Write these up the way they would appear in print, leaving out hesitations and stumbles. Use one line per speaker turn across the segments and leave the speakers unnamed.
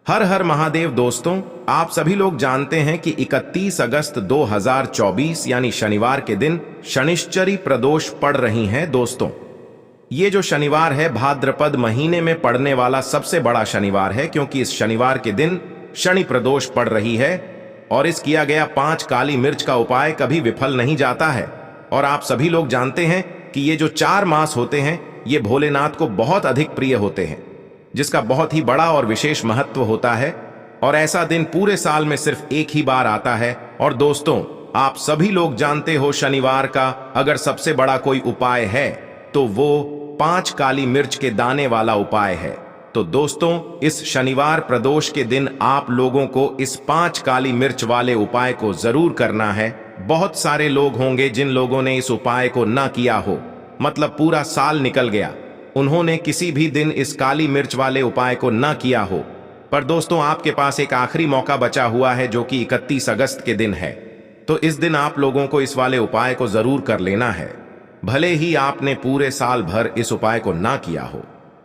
हर हर महादेव दोस्तों, आप सभी लोग जानते हैं कि 31 अगस्त 2024 यानी शनिवार के दिन शनिश्चरी प्रदोष पड़ रही हैं। दोस्तों, ये जो शनिवार है भाद्रपद महीने में पड़ने वाला सबसे बड़ा शनिवार है, क्योंकि इस शनिवार के दिन शनि प्रदोष पड़ रही है और इस किया गया 5 काली मिर्च का उपाय कभी विफल नहीं जाता है। और आप सभी लोग जानते हैं कि ये जो 4 मास होते हैं ये भोलेनाथ को बहुत अधिक प्रिय होते हैं, जिसका बहुत ही बड़ा और विशेष महत्व होता है। और ऐसा दिन पूरे साल में सिर्फ एक ही बार आता है। और दोस्तों, आप सभी लोग जानते हो शनिवार का अगर सबसे बड़ा कोई उपाय है तो वो 5 काली मिर्च के दाने वाला उपाय है। तो दोस्तों, इस शनिवार प्रदोष के दिन आप लोगों को इस 5 काली मिर्च वाले उपाय को जरूर करना है। बहुत सारे लोग होंगे जिन लोगों ने इस उपाय को ना किया हो, मतलब पूरा साल निकल गया, उन्होंने किसी भी दिन इस काली मिर्च वाले उपाय को ना किया हो। पर दोस्तों, आपके पास एक आखिरी मौका बचा हुआ है जो कि 31 अगस्त के दिन है। तो इस दिन आप लोगों को इस वाले उपाय को जरूर कर लेना है, भले ही आपने पूरे साल भर इस उपाय को ना किया हो।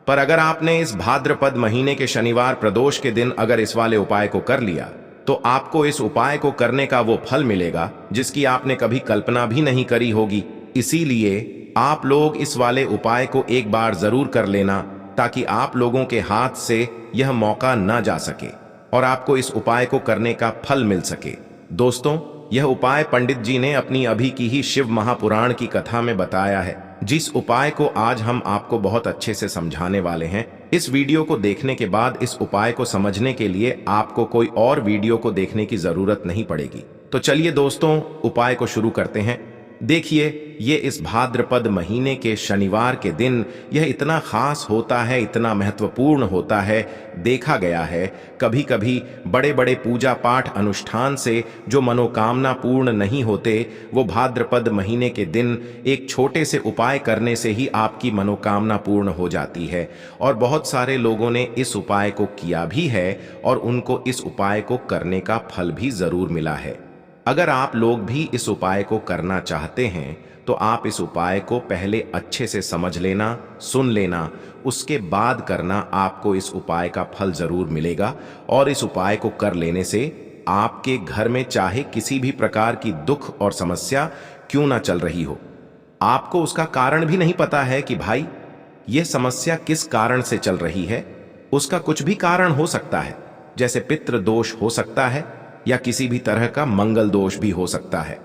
पर अगर आपने इस भाद्रपद महीने के शनिवार प्रदोष के दिन अगर इस वाले उपाय को कर लिया तो आपको इस उपाय को करने का वो फल मिलेगा जिसकी आपने कभी कल्पना भी नहीं करी होगी। इसीलिए आप लोग इस वाले उपाय को एक बार जरूर कर लेना, ताकि आप लोगों के हाथ से यह मौका ना जा सके और आपको इस उपाय को करने का फल मिल सके। दोस्तों, यह उपाय पंडित जी ने अपनी अभी की ही शिव महापुराण की कथा में बताया है, जिस उपाय को आज हम आपको बहुत अच्छे से समझाने वाले हैं। इस वीडियो को देखने के बाद इस उपाय को समझने के लिए आपको कोई और वीडियो को देखने की जरूरत नहीं पड़ेगी। तो चलिए दोस्तों, उपाय को शुरू करते हैं। देखिए, ये इस भाद्रपद महीने के शनिवार के दिन यह इतना खास होता है, इतना महत्वपूर्ण होता है। देखा गया है कभी कभी बड़े बड़े पूजा पाठ अनुष्ठान से जो मनोकामना पूर्ण नहीं होते, वो भाद्रपद महीने के दिन एक छोटे से उपाय करने से ही आपकी मनोकामना पूर्ण हो जाती है। और बहुत सारे लोगों ने इस उपाय को किया भी है और उनको इस उपाय को करने का फल भी जरूर मिला है। अगर आप लोग भी इस उपाय को करना चाहते हैं तो आप इस उपाय को पहले अच्छे से समझ लेना, सुन लेना, उसके बाद करना। आपको इस उपाय का फल जरूर मिलेगा। और इस उपाय को कर लेने से आपके घर में चाहे किसी भी प्रकार की दुख और समस्या क्यों ना चल रही हो, आपको उसका कारण भी नहीं पता है कि भाई यह समस्या किस कारण से चल रही है, उसका कुछ भी कारण हो सकता है, जैसे पितृ दोष हो सकता है या किसी भी तरह का मंगल दोष भी हो सकता है।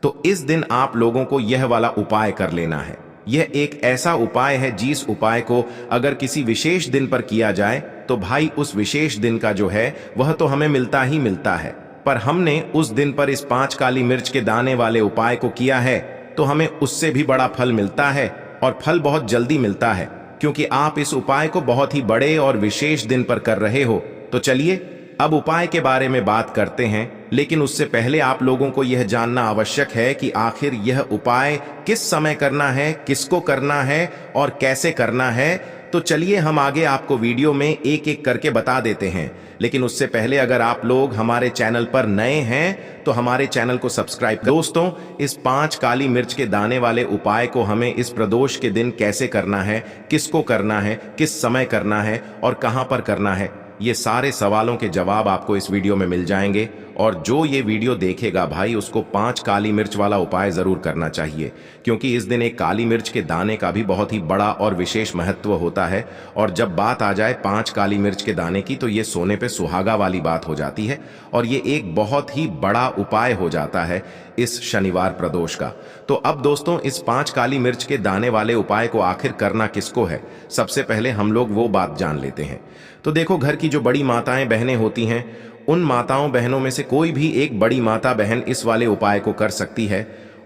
तो इस दिन आप लोगों को यह वाला उपाय कर लेना है। यह एक ऐसा उपाय है जिस उपाय को अगर किसी विशेष दिन पर किया जाए तो भाई उस विशेष दिन का जो है वह तो हमें मिलता ही मिलता है। पर हमने उस दिन पर इस 5 काली मिर्च के दाने वाले उपाय को किया है तो हमें उससे भी बड़ा फल मिलता है, और फल बहुत जल्दी मिलता है, क्योंकि आप इस उपाय को बहुत ही बड़े और विशेष दिन पर कर रहे हो। तो चलिए अब उपाय के बारे में बात करते हैं, लेकिन उससे पहले आप लोगों को यह जानना आवश्यक है कि आखिर यह उपाय किस समय करना है, किसको करना है और कैसे करना है। तो चलिए हम आगे आपको वीडियो में एक एक करके बता देते हैं। लेकिन उससे पहले अगर आप लोग हमारे चैनल पर नए हैं तो हमारे चैनल को सब्सक्राइब करें। दोस्तों, इस 5 काली मिर्च के दाने वाले उपाय को हमें इस प्रदोष के दिन कैसे करना है, किसको करना है, किस समय करना है और कहां पर करना है, ये सारे सवालों के जवाब आपको इस वीडियो में मिल जाएंगे। और जो ये वीडियो देखेगा भाई, उसको 5 काली मिर्च वाला उपाय जरूर करना चाहिए, क्योंकि इस दिन एक काली मिर्च के दाने का भी बहुत ही बड़ा और विशेष महत्व होता है। और जब बात आ जाए 5 काली मिर्च के दाने की तो ये सोने पे सुहागा वाली बात हो जाती है और ये एक बहुत ही बड़ा उपाय हो जाता है इस शनिवार प्रदोष का। तो अब दोस्तों, इस 5 काली मिर्च के दाने वाले उपाय को आखिर करना किसको है, सबसे पहले हम लोग वो बात जान लेते हैं। तो देखो, घर की जो बड़ी माताएं बहनें होती हैं, उन माताओं बहनों में से कोई भी एक बड़ी माता बहन इस वाले उपाय को कर सकती है।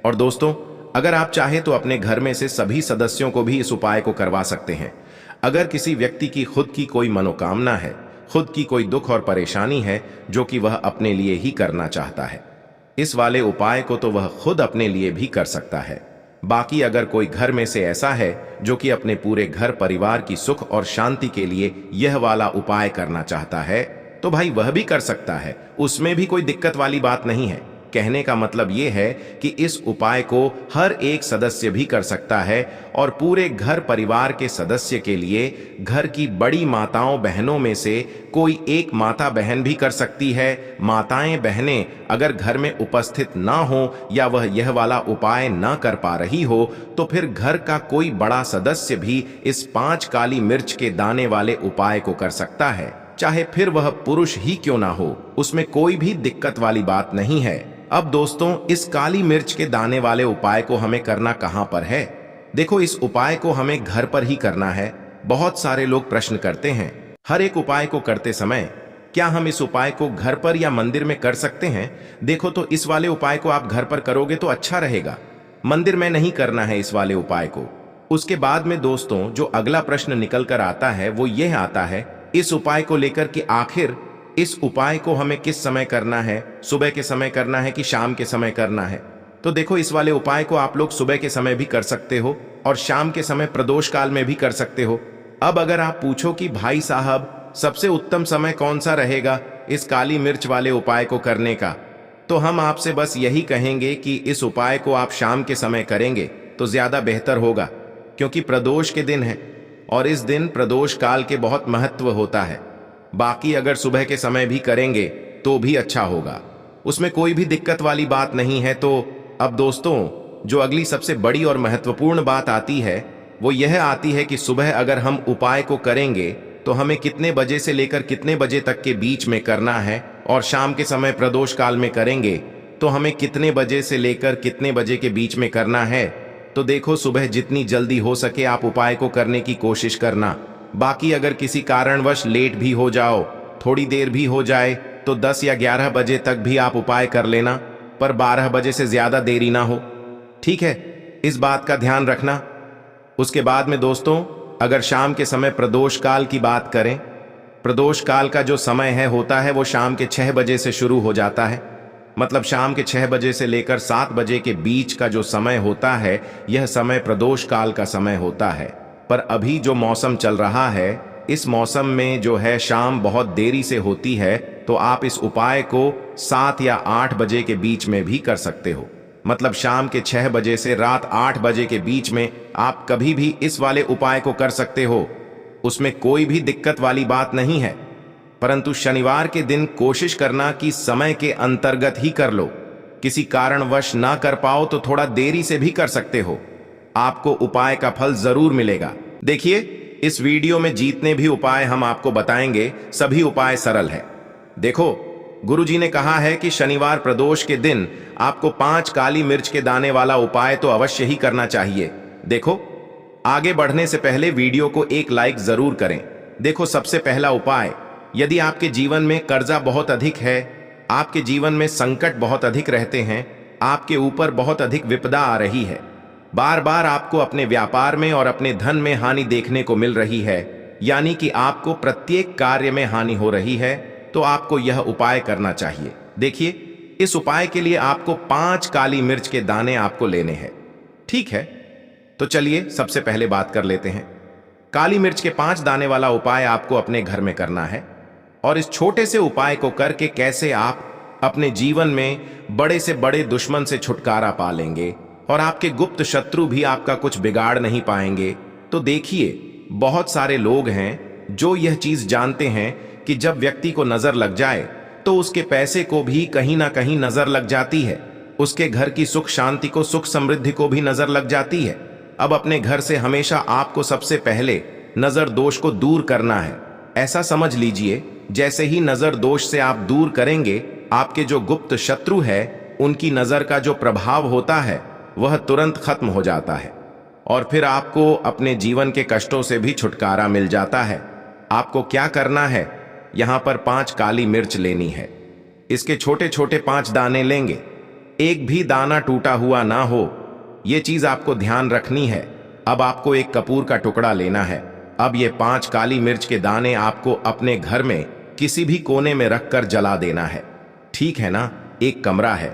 और दोस्तों, अगर आप चाहें तो अपने घर में से सभी सदस्यों को भी इस उपाय को करवा सकते हैं। अगर किसी व्यक्ति की खुद की कोई मनोकामना है, खुद की कोई दुख और परेशानी है जो कि वह अपने लिए ही करना चाहता है, इस वाले उपाय को तो वह खुद अपने लिए भी कर सकता है। बाकी अगर कोई घर में से ऐसा है जो कि अपने पूरे घर परिवार की सुख और शांति के लिए यह वाला उपाय करना चाहता है तो भाई वह भी कर सकता है, उसमें भी कोई दिक्कत वाली बात नहीं है। कहने का मतलब ये है कि इस उपाय को हर एक सदस्य भी कर सकता है और पूरे घर परिवार के सदस्य के लिए घर की बड़ी माताओं बहनों में से कोई एक माता बहन भी कर सकती है। माताएं बहनें अगर घर में उपस्थित ना हो या वह यह वाला उपाय ना कर पा रही हो तो फिर घर का कोई बड़ा सदस्य भी इस 5 काली मिर्च के दाने वाले उपाय को कर सकता है, चाहे फिर वह पुरुष ही क्यों ना हो, उसमें कोई भी दिक्कत वाली बात नहीं है। अब दोस्तों, इस काली मिर्च के दाने वाले उपाय को हमें करना कहां पर है? देखो, इस उपाय को हमें घर पर ही करना है। बहुत सारे लोग प्रश्न करते हैं, हर एक उपाय को करते समय क्या हम इस उपाय को घर पर या मंदिर में कर सकते हैं? देखो, तो इस वाले उपाय को आप घर पर करोगे तो अच्छा रहेगा, मंदिर में नहीं करना है इस वाले उपाय को। उसके बाद में दोस्तों, जो अगला प्रश्न निकल कर आता है वो यह आता है इस उपाय को लेकर कि आखिर इस उपाय को हमें किस समय करना है, सुबह के समय करना है कि शाम के समय करना है? तो देखो, इस वाले उपाय को आप लोग सुबह के समय भी कर सकते हो और शाम के समय प्रदोष काल में भी कर सकते हो। अब अगर आप पूछो कि भाई साहब सबसे उत्तम समय कौन सा रहेगा इस काली मिर्च वाले उपाय को करने का, तो हम आपसे बस यही कहेंगे कि इस उपाय को आप शाम के समय करेंगे तो ज्यादा बेहतर होगा, क्योंकि प्रदोष के दिन है और इस दिन प्रदोष काल के बहुत महत्व होता है। बाकी अगर सुबह के समय भी करेंगे तो भी अच्छा होगा, उसमें कोई भी दिक्कत वाली बात नहीं है। तो अब दोस्तों, जो अगली सबसे बड़ी और महत्वपूर्ण बात आती है वो यह आती है कि सुबह अगर हम उपाय को करेंगे तो हमें कितने बजे से लेकर कितने बजे तक के बीच में करना है, और शाम के समय प्रदोष काल में करेंगे तो हमें कितने बजे से लेकर कितने बजे के बीच में करना है। तो देखो, सुबह जितनी जल्दी हो सके आप उपाय को करने की कोशिश करना। बाकी अगर किसी कारणवश लेट भी हो जाओ, थोड़ी देर भी हो जाए, तो 10 या 11 बजे तक भी आप उपाय कर लेना, पर 12 बजे से ज्यादा देरी ना हो, ठीक है? इस बात का ध्यान रखना। उसके बाद में दोस्तों, अगर शाम के समय प्रदोष काल की बात करें, प्रदोष काल का जो समय है होता है वो शाम के 6 बजे से शुरू हो जाता है। मतलब शाम के 6 बजे से लेकर 7 बजे के बीच का जो समय होता है यह समय प्रदोष काल का समय होता है। पर अभी जो मौसम चल रहा है, इस मौसम में जो है शाम बहुत देरी से होती है, तो आप इस उपाय को 7 या 8 बजे के बीच में भी कर सकते हो। मतलब शाम के 6 बजे से रात 8 बजे के बीच में आप कभी भी इस वाले उपाय को कर सकते हो, उसमें कोई भी दिक्कत वाली बात नहीं है। परंतु शनिवार के दिन कोशिश करना कि समय के अंतर्गत ही कर लो। किसी कारणवश ना कर पाओ तो थोड़ा देरी से भी कर सकते हो, आपको उपाय का फल जरूर मिलेगा। देखिए, इस वीडियो में जितने भी उपाय हम आपको बताएंगे सभी उपाय सरल है। देखो, गुरुजी ने कहा है कि शनिवार प्रदोष के दिन आपको 5 काली मिर्च के दाने वाला उपाय तो अवश्य ही करना चाहिए। देखो, आगे बढ़ने से पहले वीडियो को एक लाइक जरूर करें। देखो, सबसे पहला उपाय, यदि आपके जीवन में कर्जा बहुत अधिक है, आपके जीवन में संकट बहुत अधिक रहते हैं, आपके ऊपर बहुत अधिक विपदा आ रही है, बार बार आपको अपने व्यापार में और अपने धन में हानि देखने को मिल रही है, यानी कि आपको प्रत्येक कार्य में हानि हो रही है, तो आपको यह उपाय करना चाहिए। देखिए, इस उपाय के लिए आपको 5 काली मिर्च के दाने आपको लेने हैं, ठीक है? तो चलिए सबसे पहले बात कर लेते हैं। काली मिर्च के 5 दाने वाला उपाय आपको अपने घर में करना है, और इस छोटे से उपाय को करके कैसे आप अपने जीवन में बड़े से बड़े दुश्मन से छुटकारा पा लेंगे और आपके गुप्त शत्रु भी आपका कुछ बिगाड़ नहीं पाएंगे। तो देखिए, बहुत सारे लोग हैं जो यह चीज जानते हैं कि जब व्यक्ति को नजर लग जाए तो उसके पैसे को भी कहीं ना कहीं नजर लग जाती है, उसके घर की सुख शांति को, सुख समृद्धि को भी नजर लग जाती है। अब अपने घर से हमेशा आपको सबसे पहले नजर दोष को दूर करना है। ऐसा समझ लीजिए, जैसे ही नजर दोष से आप दूर करेंगे, आपके जो गुप्त शत्रु है उनकी नजर का जो प्रभाव होता है वह तुरंत खत्म हो जाता है, और फिर आपको अपने जीवन के कष्टों से भी छुटकारा मिल जाता है। आपको क्या करना है, यहां पर 5 काली मिर्च लेनी है। इसके छोटे छोटे 5 दाने लेंगे, एक भी दाना टूटा हुआ ना हो, यह चीज आपको ध्यान रखनी है। अब आपको एक कपूर का टुकड़ा लेना है। अब ये 5 काली मिर्च के दाने आपको अपने घर में किसी भी कोने में रखकर जला देना है, ठीक है ना? एक कमरा है,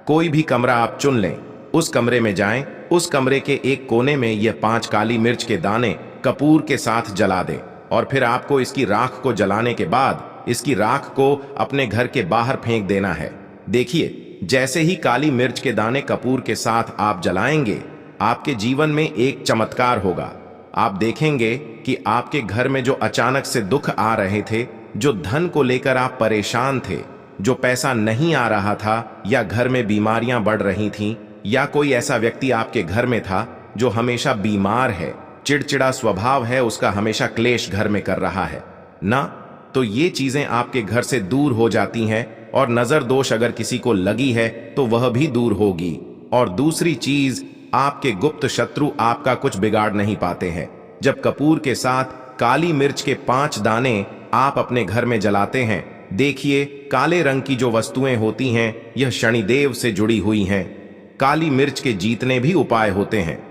कोई भी कमरा आप चुन लें, उस कमरे में जाएं, उस कमरे के एक कोने में ये 5 काली मिर्च के दाने कपूर के साथ जला दें, और फिर आपको इसकी राख को जलाने के बाद इसकी राख को अपने घर के बाहर फेंक देना है। देखिए, जैसे ही काली मिर्च के दाने कपूर के साथ आप जलाएंगे, आपके जीवन में एक चमत्कार होगा। आप देखेंगे कि आपके घर में जो अचानक से दुख आ रहे थे, जो धन को लेकर आप परेशान थे, जो पैसा नहीं आ रहा था, या घर में बीमारियां बढ़ रही थीं, या कोई ऐसा व्यक्ति आपके घर में था जो हमेशा बीमार है, चिड़चिड़ा स्वभाव है, उसका हमेशा क्लेश घर में कर रहा है ना, तो ये चीजें आपके घर से दूर हो जाती हैं। और नजर दोष अगर किसी को लगी है तो वह भी दूर होगी। और दूसरी चीज, आपके गुप्त शत्रु आपका कुछ बिगाड़ नहीं पाते हैं। जब कपूर के साथ काली मिर्च के 5 दाने आप अपने घर में जलाते हैं, देखिए काले रंग की जो वस्तुएं होती हैं, यह शनिदेव से जुड़ी हुई हैं। काली मिर्च के जीतने भी उपाय होते हैं।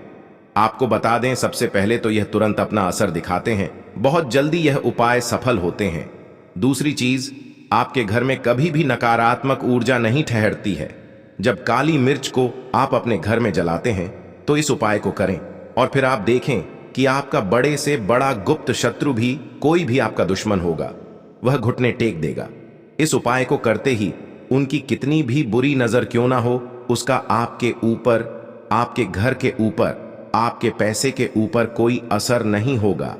आपको बता दें, सबसे पहले तो यह तुरंत अपना असर दिखाते हैं, बहुत जल्दी यह उपाय सफल होते हैं। दूसरी चीज, आपके घर में कभी भी नकारात्मक ऊर्जा नहीं ठहरती है। जब काली मिर्च को आप अपने घर में जलाते हैं तो इस उपाय को करें, और फिर आप देखें कि आपका बड़े से बड़ा गुप्त शत्रु भी, कोई भी आपका दुश्मन होगा, वह घुटने टेक देगा। इस उपाय को करते ही उनकी कितनी भी बुरी नजर क्यों ना हो, उसका आपके ऊपर, आपके घर के ऊपर, आपके पैसे के ऊपर कोई असर नहीं होगा,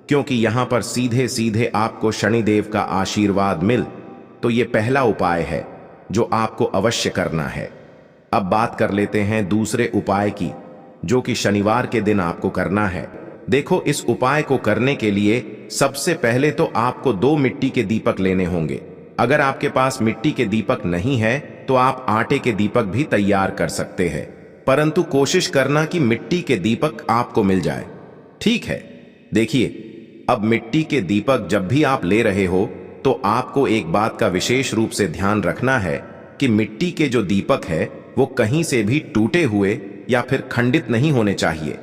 क्योंकि यहां पर सीधे सीधे आपको शनिदेव का आशीर्वाद मिल। तो ये पहला उपाय है जो आपको अवश्य करना है। अब बात कर लेते हैं दूसरे उपाय की, जो कि शनिवार के दिन आपको करना है। देखो, इस उपाय को करने के लिए सबसे पहले तो आपको 2 मिट्टी के दीपक लेने होंगे। अगर आपके पास मिट्टी के दीपक नहीं है तो आप आटे के दीपक भी तैयार कर सकते हैं, परंतु कोशिश करना कि मिट्टी के दीपक आपको मिल जाए। ठीक है, देखिए, अब मिट्टी के दीपक जब भी आप ले रहे हो तो आपको एक बात का विशेष रूप से ध्यान रखना है कि मिट्टी के जो दीपक है वो कहीं से भी टूटे हुए या फिर खंडित नहीं होने चाहिए।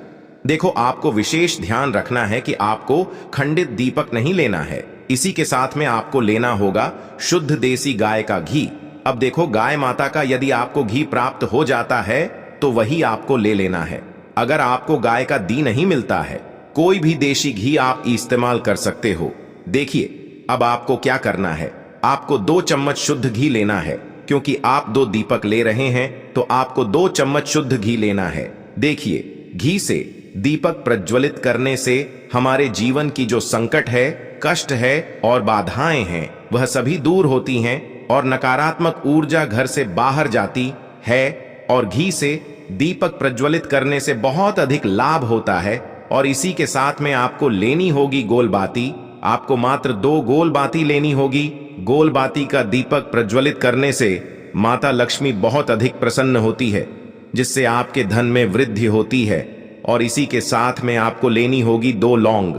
देखो, आपको विशेष ध्यान रखना है कि आपको खंडित दीपक नहीं लेना है। इसी के साथ में आपको लेना होगा शुद्ध देसी गाय का घी। अब देखो, गाय माता का यदि आपको घी प्राप्त हो जाता है तो वही आपको ले लेना है। अगर आपको गाय का घी नहीं मिलता है, कोई भी देशी घी आप इस्तेमाल कर सकते हो। देखिए, अब आपको क्या करना है, आपको 2 चम्मच शुद्ध घी लेना है। क्योंकि आप 2 दीपक ले रहे हैं तो आपको 2 चम्मच शुद्ध घी लेना है। देखिए, घी से दीपक प्रज्वलित करने से हमारे जीवन की जो संकट है, कष्ट है और बाधाएं हैं, वह सभी दूर होती हैं और नकारात्मक ऊर्जा घर से बाहर जाती है। और घी से दीपक प्रज्वलित करने से बहुत अधिक लाभ होता है। और इसी के साथ में आपको लेनी होगी गोल बाती। आपको मात्र 2 गोल बाती लेनी होगी। गोल बाती का दीपक प्रज्वलित करने से माता लक्ष्मी बहुत अधिक प्रसन्न होती है, जिससे आपके धन में वृद्धि होती है। और इसी के साथ में आपको लेनी होगी 2 लौंग।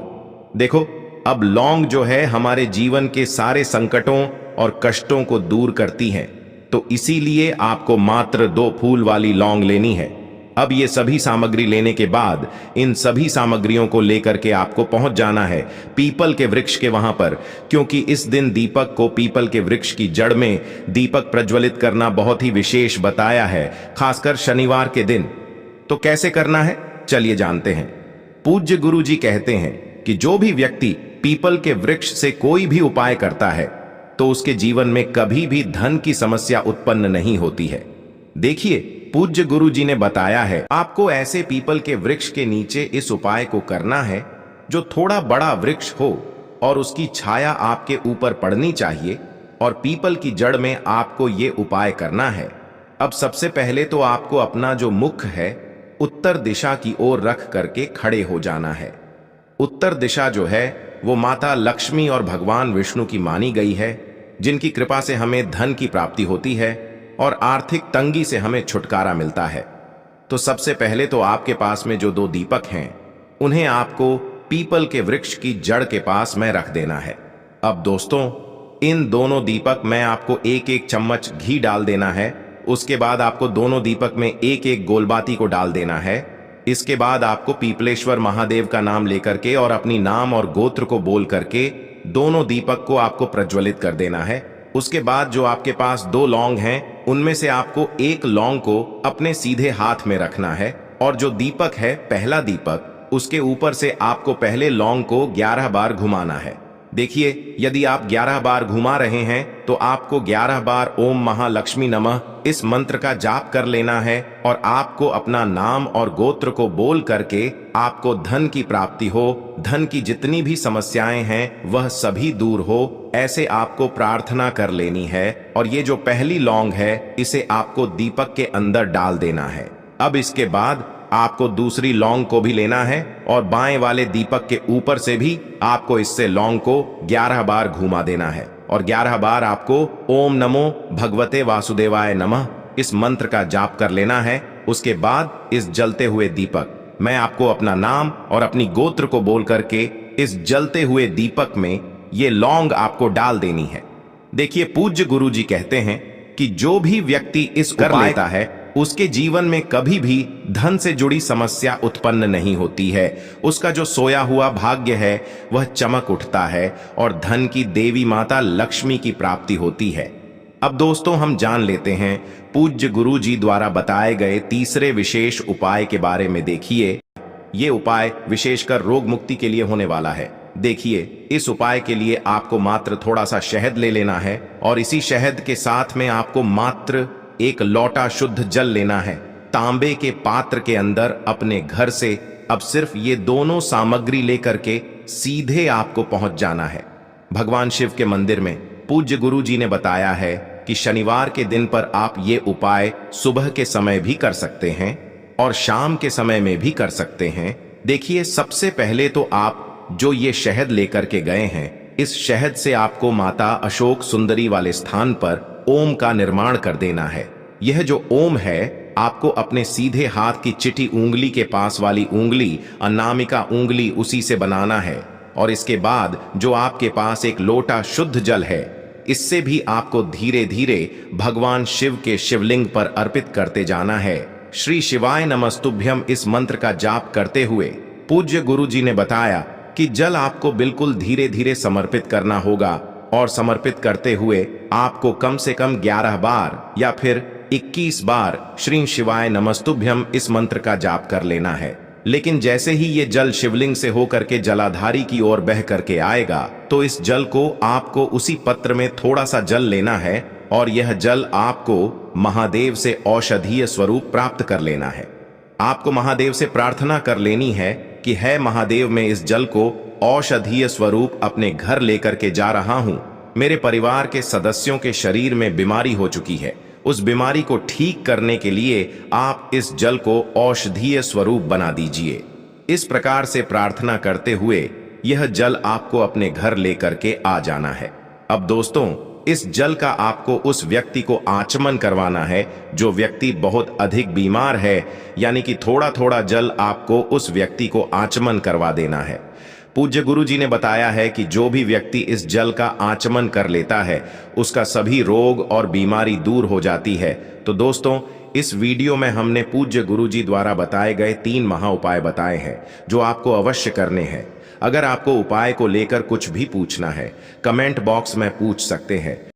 देखो, अब लौंग जो है हमारे जीवन के सारे संकटों और कष्टों को दूर करती है, तो इसीलिए आपको मात्र 2 फूल वाली लौंग लेनी है। अब ये सभी सामग्री लेने के बाद इन सभी सामग्रियों को लेकर के आपको पहुंच जाना है पीपल के वृक्ष के वहां पर, क्योंकि इस दिन दीपक को पीपल के वृक्ष की जड़ में दीपक प्रज्वलित करना बहुत ही विशेष बताया है, खासकर शनिवार के दिन। तो कैसे करना है, चलिए जानते हैं। पूज्य गुरु जी कहते हैं कि जो भी व्यक्ति पीपल के वृक्ष से कोई भी उपाय करता है तो उसके जीवन में कभी भी धन की समस्या उत्पन्न नहीं होती है। देखिए, पूज्य गुरु जी ने बताया है आपको ऐसे पीपल के वृक्ष के नीचे इस उपाय को करना है जो थोड़ा बड़ा वृक्ष हो और उसकी छाया आपके ऊपर पड़नी चाहिए, और पीपल की जड़ में आपको ये उपाय करना है। अब सबसे पहले तो आपको अपना जो मुख है उत्तर दिशा की ओर रख करके खड़े हो जाना है। उत्तर दिशा जो है वो माता लक्ष्मी और भगवान विष्णु की मानी गई है, जिनकी कृपा से हमें धन की प्राप्ति होती है और आर्थिक तंगी से हमें छुटकारा मिलता है। तो सबसे पहले तो आपके पास में जो 2 दीपक हैं उन्हें आपको पीपल के वृक्ष की जड़ के पास में रख देना है। अब दोस्तों, इन दोनों दीपक में आपको 1-1 चम्मच घी डाल देना है। उसके बाद आपको दोनों दीपक में 1-1 गोलबाती को डाल देना है। इसके बाद आपको पीपलेश्वर महादेव का नाम लेकर के और अपनी नाम और गोत्र को बोल करके दोनों दीपक को आपको प्रज्वलित कर देना है। उसके बाद जो आपके पास 2 लौंग हैं उनमें से आपको 1 लौंग को अपने सीधे हाथ में रखना है, और जो दीपक है, पहला दीपक, उसके ऊपर से आपको पहले लौंग को 11 बार घुमाना है। देखिए, यदि आप 11 बार घुमा रहे हैं तो आपको 11 बार ओम महालक्ष्मी नमः इस मंत्र का जाप कर लेना है और आपको अपना नाम और गोत्र को बोल करके आपको धन की प्राप्ति हो, धन की जितनी भी समस्याएं हैं वह सभी दूर हो, ऐसे आपको प्रार्थना कर लेनी है। और ये जो पहली लौंग है इसे आपको दीपक के अंदर डाल देना है। अब इसके बाद आपको दूसरी लौंग को भी लेना है और बाएं वाले दीपक के ऊपर से भी आपको इससे लौंग को 11 बार घुमा देना है और 11 बार आपको ओम नमो भगवते वासुदेवाय नमः इस मंत्र का जाप कर लेना है। उसके बाद इस जलते हुए दीपक, मैं आपको अपना नाम और अपनी गोत्र को बोल करके इस जलते हुए दीपक में ये लौंग आपको डाल देनी है। देखिए, पूज्य गुरु जी कहते हैं कि जो भी व्यक्ति इस कर लेता है उसके जीवन में कभी भी धन से जुड़ी समस्या उत्पन्न नहीं होती है। उसका जो सोया हुआ भाग्य है वह चमक उठता है और धन की देवी माता लक्ष्मी की प्राप्ति होती है। अब दोस्तों, हम जान लेते हैं पूज्य गुरु जी द्वारा बताए गए तीसरे विशेष उपाय के बारे में। देखिए, ये उपाय विशेषकर रोग मुक्ति के लिए होने वाला है। देखिए, इस उपाय के लिए आपको मात्र थोड़ा सा शहद ले लेना है और इसी शहद के साथ में आपको मात्र एक लोटा शुद्ध जल लेना है। तांबे के पात्र के अंदर अपने घर से अब सिर्फ ये दोनों सामग्री लेकर के सीधे आपको पहुंच जाना है भगवान शिव के मंदिर में। पूज्य गुरु जी ने बताया है कि शनिवार के दिन पर आप ये उपाय सुबह के समय भी कर सकते हैं और शाम के समय में भी कर सकते हैं। देखिए, सबसे पहले तो आप जो ये शहद लेकर के गए हैं, इस शहद से आपको माता अशोक सुंदरी वाले स्थान पर ओम का निर्माण कर देना है। यह जो ओम है आपको अपने सीधे हाथ की चिटी उंगली के पास वाली उंगली, अनामिका उंगली, उसी से बनाना है। और इसके बाद जो आपके पास एक लोटा शुद्ध जल है, इससे भी आपको धीरे धीरे भगवान शिव के शिवलिंग पर अर्पित करते जाना है। श्री शिवाय नमस्तुभ्यम इस मंत्र का जाप करते हुए पूज्य गुरु जी ने बताया कि जल आपको बिल्कुल धीरे धीरे समर्पित करना होगा और समर्पित करते हुए आपको कम से कम 11 बार या फिर 21 बार श्री शिवाय नमस्तुभ्यम इस मंत्र का जाप कर लेना है। लेकिन जैसे ही ये जल शिवलिंग से होकर के जलाधारी की ओर बह करके आएगा तो इस जल को आपको उसी पत्र में थोड़ा सा जल लेना है और यह जल आपको महादेव से औषधीय स्वरूप प्राप्त कर लेना है। आपको महादेव से प्रार्थना कर लेनी है कि है महादेव, मैं इस जल को औषधीय स्वरूप अपने घर लेकर के जा रहा हूं। मेरे परिवार के सदस्यों के शरीर में बीमारी हो चुकी है, उस बीमारी को ठीक करने के लिए आप इस जल को औषधीय स्वरूप बना दीजिए। इस प्रकार से प्रार्थना करते हुए यह जल आपको अपने घर लेकर के आ जाना है। अब दोस्तों, इस जल का आपको उस व्यक्ति को आचमन करवाना है जो व्यक्ति बहुत अधिक बीमार है, यानी कि थोड़ा थोड़ा जल आपको उस व्यक्ति को आचमन करवा देना है। पूज्य गुरु जी ने बताया है कि जो भी व्यक्ति इस जल का आचमन कर लेता है उसका सभी रोग और बीमारी दूर हो जाती है। तो दोस्तों, इस वीडियो में हमने पूज्य गुरु जी द्वारा बताए गए 3 महा उपाय बताए हैं जो आपको अवश्य करने हैं। अगर आपको उपाय को लेकर कुछ भी पूछना है, कमेंट बॉक्स में पूछ सकते हैं।